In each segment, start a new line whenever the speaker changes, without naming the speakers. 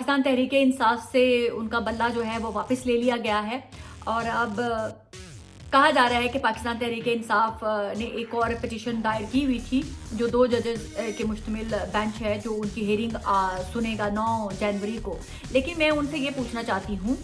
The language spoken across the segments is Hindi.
पाकिस्तान तहरीक इंसाफ से उनका बल्ला जो है वो वापस ले लिया गया है और अब कहा जा रहा है कि पाकिस्तान तहरीक इंसाफ ने एक और पिटीशन दायर की हुई थी जो 2 जजेस के मुश्तमिल बेंच है जो उनकी हेयरिंग सुनेगा 9 जनवरी को। लेकिन मैं उनसे ये पूछना चाहती हूँ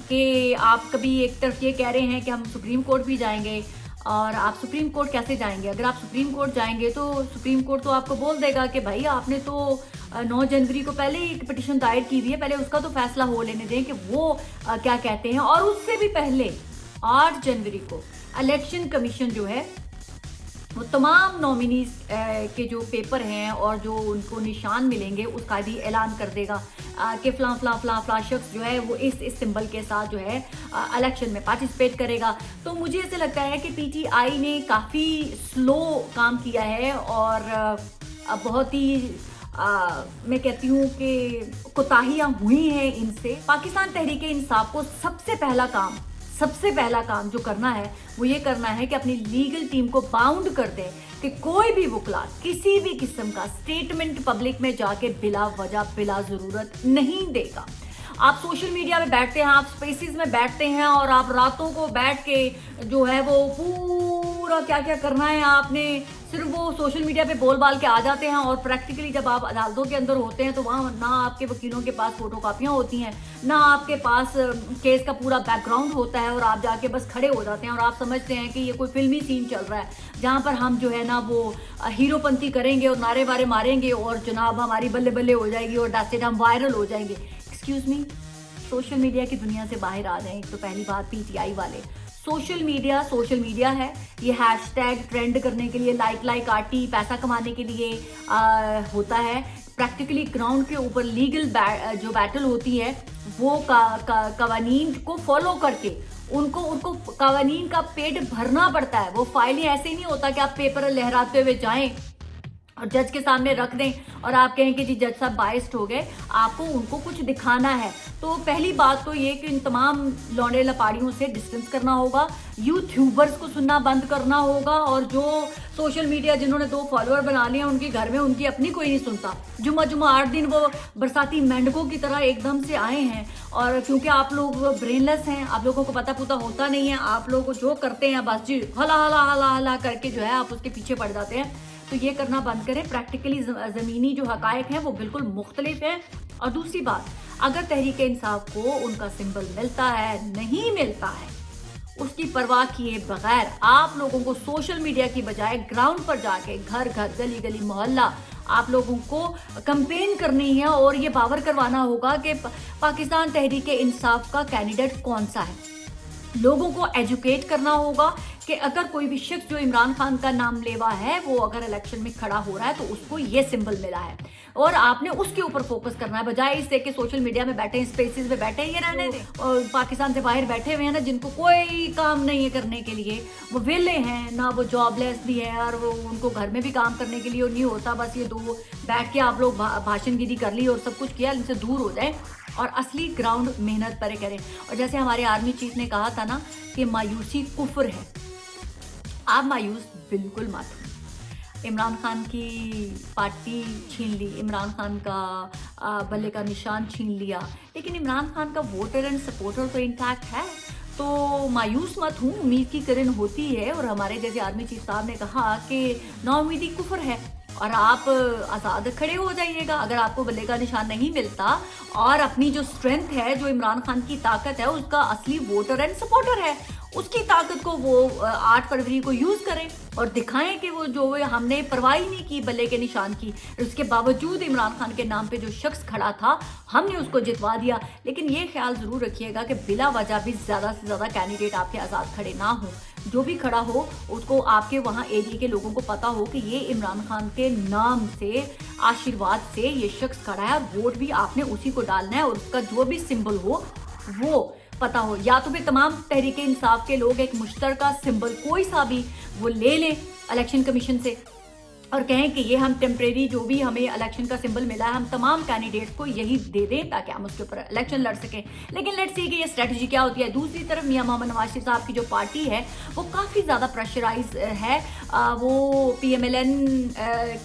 कि आप कभी एक तरफ ये कह रहे हैं कि हम सुप्रीम कोर्ट भी जाएंगे और आप सुप्रीम कोर्ट कैसे जाएंगे? अगर आप सुप्रीम कोर्ट जाएंगे तो सुप्रीम कोर्ट तो आपको बोल देगा कि भाई आपने तो 9 जनवरी को पहले ही एक पिटीशन दायर की हुई है, पहले उसका तो फैसला हो लेने दें कि वो क्या कहते हैं। और उससे भी पहले 8 जनवरी को इलेक्शन कमीशन जो है वो तमाम नॉमिनीज के जो पेपर हैं और जो उनको निशान मिलेंगे उसका भी ऐलान कर देगा कि फलां फलां फलां फलां शख्स जो है वो इस सिंबल के साथ जो है इलेक्शन में पार्टिसिपेट करेगा। तो मुझे ऐसे लगता है कि पीटीआई ने काफ़ी स्लो काम किया है और बहुत ही मैं कहती हूँ कि कोताहियाँ हुई हैं इनसे। पाकिस्तान तहरीक इंसाफ को सबसे पहला काम जो करना है वो ये करना है कि अपनी लीगल टीम को बाउंड कर दें कि कोई भी वकला किसी भी किस्म का स्टेटमेंट पब्लिक में जाके बिला वजह बिला ज़रूरत नहीं देगा। आप सोशल मीडिया में बैठते हैं, आप स्पेसिस में बैठते हैं और आप रातों को बैठ के जो है वो पूरा क्या क्या करना है आपने सिर्फ वो सोशल मीडिया पे बोल बाल के आ जाते हैं और प्रैक्टिकली जब आप अदालतों के अंदर होते हैं तो वहाँ ना आपके वकीलों के पास फोटो कापियाँ होती हैं, ना आपके पास केस का पूरा बैकग्राउंड होता है और आप जाके बस खड़े हो जाते हैं और आप समझते हैं कि ये कोई फिल्मी सीन चल रहा है जहाँ पर हम जो है ना वो हीरोपंती करेंगे और नारे वारे मारेंगे और जनाब हमारी बल्ले बल्ले हो जाएगी और दैट्स हम वायरल हो जाएंगे। एक्सक्यूज मी, सोशल मीडिया की दुनिया से बाहर आ जाएं। तो पहली बात पीटीआई वाले, सोशल मीडिया है, ये हैशटैग ट्रेंड करने के लिए लाइक आटी पैसा कमाने के लिए होता है। प्रैक्टिकली ग्राउंड के ऊपर लीगल जो बैटल होती है वो कवानीन को फॉलो करके उनको कवानीन का पेट भरना पड़ता है। वो फाइलें ऐसे नहीं होता कि आप पेपर लहराते हुए जाएं और जज के सामने रख दें और आप कहें कि जी जज साहब बाइस्ड हो गए। आपको उनको कुछ दिखाना है। तो पहली बात तो ये कि इन तमाम लौंडे लपाड़ियों से डिस्टेंस करना होगा, यूट्यूबर्स को सुनना बंद करना होगा और जो सोशल मीडिया जिन्होंने 2 फॉलोअर बना लिए उनके घर में उनकी अपनी कोई नहीं सुनता। जुम्मा 8 दिन वो बरसाती मेंढकों की तरह एकदम से आए हैं और क्योंकि आप लोग ब्रेनलेस हैं, आप लोगों को पता पुता होता नहीं है, आप लोग जो करते हैं बस जी हला हला हला हला करके जो है आप उसके पीछे पड़ जाते हैं। तो ये करना बंद करें। प्रैक्टिकली ज़मीनी जो हकायक हैं वो बिल्कुल मुख्तलिफ हैं। और दूसरी बात, अगर तहरीक इंसाफ को उनका सिंबल मिलता है नहीं मिलता है उसकी परवाह किए बगैर आप लोगों को सोशल मीडिया की बजाय ग्राउंड पर जाके घर गली गली मोहल्ला आप लोगों को कैंपेन करनी है और ये बावर करवाना होगा कि पाकिस्तान तहरीक इंसाफ का कैंडिडेट कौन सा है। लोगों को एजुकेट करना होगा कि अगर कोई भी शख्स जो इमरान खान का नाम लेवा है वो अगर इलेक्शन में खड़ा हो रहा है तो उसको ये सिंबल मिला है और आपने उसके ऊपर फोकस करना है बजाय इससे कि सोशल मीडिया में बैठे स्पेसेस में बैठे ये रहने दें और पाकिस्तान से बाहर बैठे हुए हैं ना जिनको कोई काम नहीं है करने के लिए, वो वेले हैं ना, वो जॉबलेस भी है और वो उनको घर में भी काम करने के लिए नहीं होता। बस ये 2 बैठ के आप लोग भाषणगिरी कर ली और सब कुछ किया, इनसे दूर हो जाए और असली ग्राउंड मेहनत पर करें। और जैसे हमारे आर्मी चीफ ने कहा था ना कि मायूसी कुफ्र है, आप मायूस बिल्कुल मत हो। इमरान खान की पार्टी छीन ली, इमरान खान का बल्ले का निशान छीन लिया, लेकिन इमरान खान का वोटर एंड सपोर्टर तो इंटैक्ट है। तो मायूस मत हूँ, उम्मीद की किरण होती है। और हमारे जैसे आर्मी चीफ साहब ने कहा कि नाउमीदी कुफ्र है और आप आज़ाद खड़े हो जाइएगा। अगर आपको बल्ले का निशान नहीं मिलता और अपनी जो स्ट्रेंथ है, जो इमरान खान की ताकत है, उसका असली वोटर एंड सपोर्टर है, उसकी ताकत को वो 8 फरवरी को यूज़ करें और दिखाएं कि वो जो हमने परवाह ही नहीं की बल्ले के निशान की, उसके बावजूद इमरान खान के नाम पे जो शख्स खड़ा था हमने उसको जितवा दिया। लेकिन ये ख्याल ज़रूर रखिएगा कि बिला वजह भी ज़्यादा से ज़्यादा कैंडिडेट आपके आज़ाद खड़े ना हो। जो भी खड़ा हो उसको आपके वहाँ एरिया के लोगों को पता हो कि ये इमरान खान के नाम से, आशीर्वाद से ये शख्स खड़ा है और वोट भी आपने उसी को डालना है और उसका जो भी सिंबल हो वो पता हो। या तो फिर तमाम तहरीक इंसाफ के लोग एक मुश्तरका सिंबल कोई सा भी वो ले लें इलेक्शन कमीशन से और कहें कि ये हम टेम्परेरी जो भी हमें इलेक्शन का सिंबल मिला है हम तमाम कैंडिडेट्स को यही दे दें ताकि हम उसके ऊपर इलेक्शन लड़ सकें। लेकिन लेट्स सी कि ये स्ट्रेटजी क्या होती है। दूसरी तरफ मियां मोहम्मद नवाज शरीफ साहब की जो पार्टी है वो काफ़ी ज़्यादा प्रेशराइज है। वो PMLN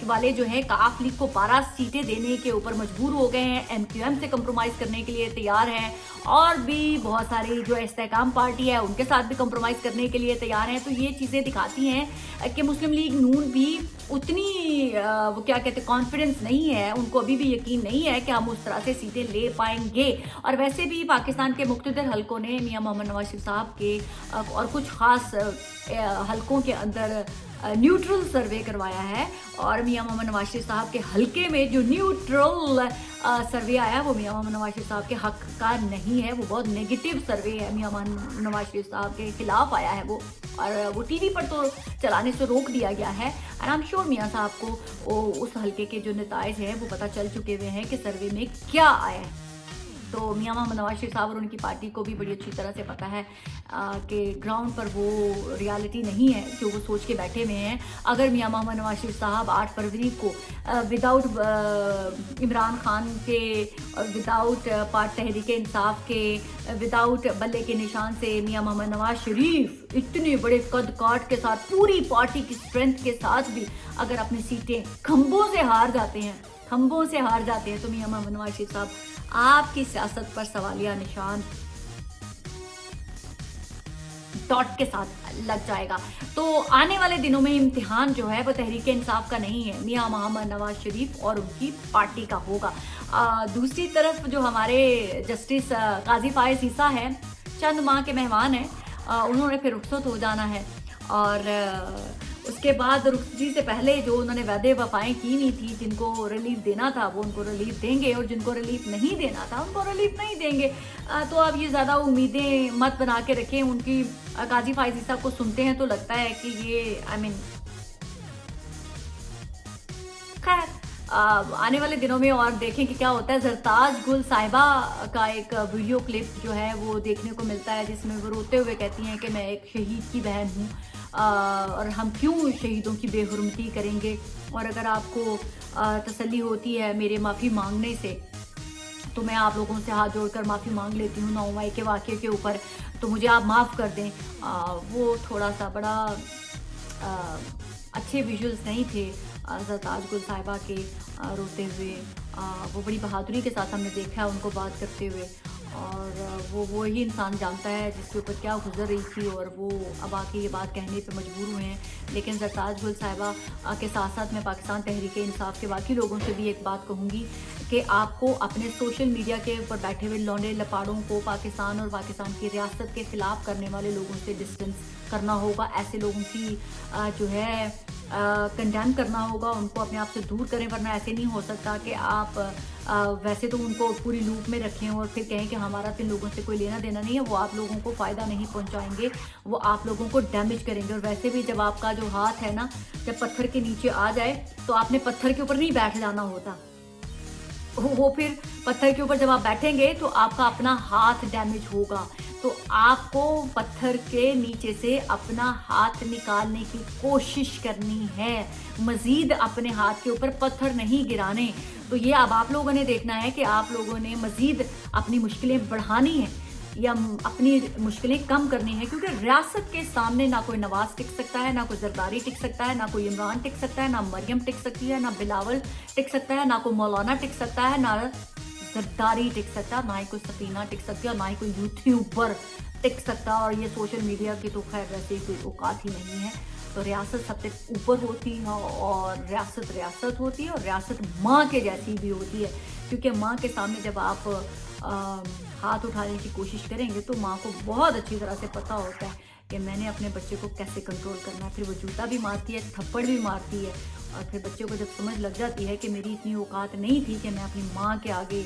वाले जो हैं काफ लीग को 12 सीटें देने के ऊपर मजबूर हो गए हैं, MQM से कंप्रोमाइज़ करने के लिए तैयार हैं और भी बहुत सारी जो इस्तेहकाम पार्टी है उनके साथ भी कंप्रोमाइज़ करने के लिए तैयार हैं। तो ये चीज़ें दिखाती हैं कि मुस्लिम लीग नून भी उतनी वो क्या कहते हैं कॉन्फिडेंस नहीं है, उनको अभी भी यकीन नहीं है कि हम उस तरह से सीटें ले पाएंगे। और वैसे भी पाकिस्तान के मुख्तलिफ हलकों ने मियां मोहम्मद नवाज शरीफ साहब के और कुछ ख़ास हलकों के अंदर न्यूट्रल सर्वे करवाया है और मियां मोहम्मद नवाज शरीफ साहब के हलके में जो न्यूट्रल सर्वे आया वो मियां मोहम्मद नवाज शरीफ साहब के हक का नहीं है। वो बहुत नेगेटिव सर्वे है, मियां मोहम्मद नवाज शरीफ साहब के खिलाफ आया है वो, और वो टीवी पर तो चलाने से रोक दिया गया है। एंड आई एम श्योर मियां साहब को उस हलके के जो नताइज हैं वो पता चल चुके हुए हैं कि सर्वे में क्या आया है। तो मियां मोहम्मद नवाज शरीफ साहब और उनकी पार्टी को भी बड़ी अच्छी तरह से पता है कि ग्राउंड पर वो रियलिटी नहीं है जो वो सोच के बैठे हुए हैं। अगर मियां मोहम्मद नवाज शरीफ साहब 8 फरवरी को विदाउट इमरान खान के, विदाउट पार्ट तहरीक इंसाफ के, विदाउट बल्ले के निशान से मियां मोहम्मद नवाज शरीफ इतने बड़े कद काट के साथ पूरी पार्टी की स्ट्रेंथ के साथ भी अगर अपनी सीटें खंभों से हार जाते हैं तो मियां मोहम्मद नवाज शरीफ साहब आपकी सियासत पर सवालिया निशान डॉट के साथ लग जाएगा। तो आने वाले दिनों में इम्तिहान जो है वो तहरीक इंसाफ का नहीं है, मियां मोहम्मद नवाज शरीफ और उनकी पार्टी का होगा। दूसरी तरफ जो हमारे जस्टिस काजी फायज ईसा है, चंद माह के मेहमान हैं, उन्होंने फिर रुखसत हो जाना है और उसके बाद रुखसती से पहले जो उन्होंने वादे वफाएं की हुई थी, जिनको रिलीफ देना था वो उनको रिलीफ देंगे और जिनको रिलीफ नहीं देना था उनको रिलीफ नहीं देंगे। तो अब ये ज़्यादा उम्मीदें मत बना के रखें। उनकी काजी फायजी साहब को सुनते हैं तो लगता है कि ये खैर आने वाले दिनों में और देखें कि क्या होता है। जरताज गुल साहिबा का एक वीडियो क्लिप जो है वो देखने को मिलता है जिसमें वो रोते हुए कहती हैं कि मैं एक शहीद की बहन हूँ और हम क्यों शहीदों की बेहुरमती करेंगे। और अगर आपको तसल्ली होती है मेरे माफ़ी मांगने से तो मैं आप लोगों से हाथ जोड़कर माफ़ी मांग लेती हूँ 9 मई के वाक़े के ऊपर, तो मुझे आप माफ़ कर दें। वो थोड़ा सा बड़ा अच्छे विजुअल्स नहीं थे सरताज गुल साहिबा के रोते हुए। वो बड़ी बहादुरी के साथ हमने देखा है उनको बात करते हुए और वो ही इंसान जानता है जिसके ऊपर क्या गुजर रही थी और वो अब आके ये बात कहने पे मजबूर हुए हैं। लेकिन सरताज गुल साहिबा के साथ साथ मैं पाकिस्तान तहरीक इंसाफ के बाकी लोगों से भी एक बात कहूँगी कि आपको अपने सोशल मीडिया के ऊपर बैठे हुए लौंडे लपाड़ों को पाकिस्तान और पाकिस्तान की रियासत के ख़िलाफ़ करने वाले लोगों से डिस्टेंस करना होगा। ऐसे लोगों की जो है कंडेम करना होगा, उनको अपने आप से दूर करें, वरना ऐसे नहीं हो सकता कि आप वैसे तो उनको पूरी लूप में रखें और फिर कहें कि हमारा तो इन लोगों से कोई लेना देना नहीं है। वो आप लोगों को फ़ायदा नहीं पहुंचाएंगे, वो आप लोगों को डैमेज करेंगे। और वैसे भी जब आपका जो हाथ है ना, जब पत्थर के नीचे आ जाए तो आपने पत्थर के ऊपर नहीं बैठ जाना होता। वो फिर पत्थर के ऊपर जब आप बैठेंगे तो आपका अपना हाथ डैमेज होगा। तो आपको पत्थर के नीचे से अपना हाथ निकालने की कोशिश करनी है, मज़ीद अपने हाथ के ऊपर पत्थर नहीं गिराने। तो ये अब आप लोगों ने देखना है कि आप लोगों ने मज़ीद अपनी मुश्किलें बढ़ानी है या अपनी मुश्किलें कम करनी है, क्योंकि रियासत के सामने ना कोई नवाज टिक सकता है, ना कोई जरदारी टिक सकता है, ना कोई इमरान टिक सकता है, ना मरियम टिक सकती है, ना बिलावल टिक सकता है, ना कोई मौलाना टिक सकता है, ना जरदारी टिक सकता, ना ही कोई सफीना टिक सकती है, और ना ही कोई यूट्यूबर टिक सकता। और ये सोशल मीडिया की तो खैर वैसे ही कोई औकात ही नहीं है। तो रियासत सबसे ऊपर होती है और रियासत रियासत होती है और रियासत माँ के जैसी भी होती है, क्योंकि माँ के सामने जब आप हाथ उठाने की कोशिश करेंगे तो माँ को बहुत अच्छी तरह से पता होता है कि मैंने अपने बच्चे को कैसे कंट्रोल करना है। फिर वो जूता भी मारती है, थप्पड़ भी मारती है, और फिर बच्चे को जब समझ लग जाती है कि मेरी इतनी औकात नहीं थी कि मैं अपनी माँ के आगे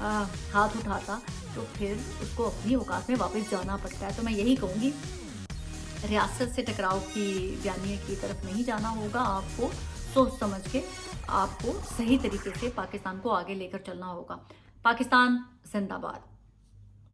हाथ उठाता, तो फिर उसको अपनी औकात में वापस जाना पड़ता है। तो मैं यही कहूँगी, रियासत से टकराव की बयानिए की तरफ नहीं जाना होगा। आपको सोच समझ के आपको सही तरीके से पाकिस्तान को आगे लेकर चलना होगा। पाकिस्तान जिंदाबाद।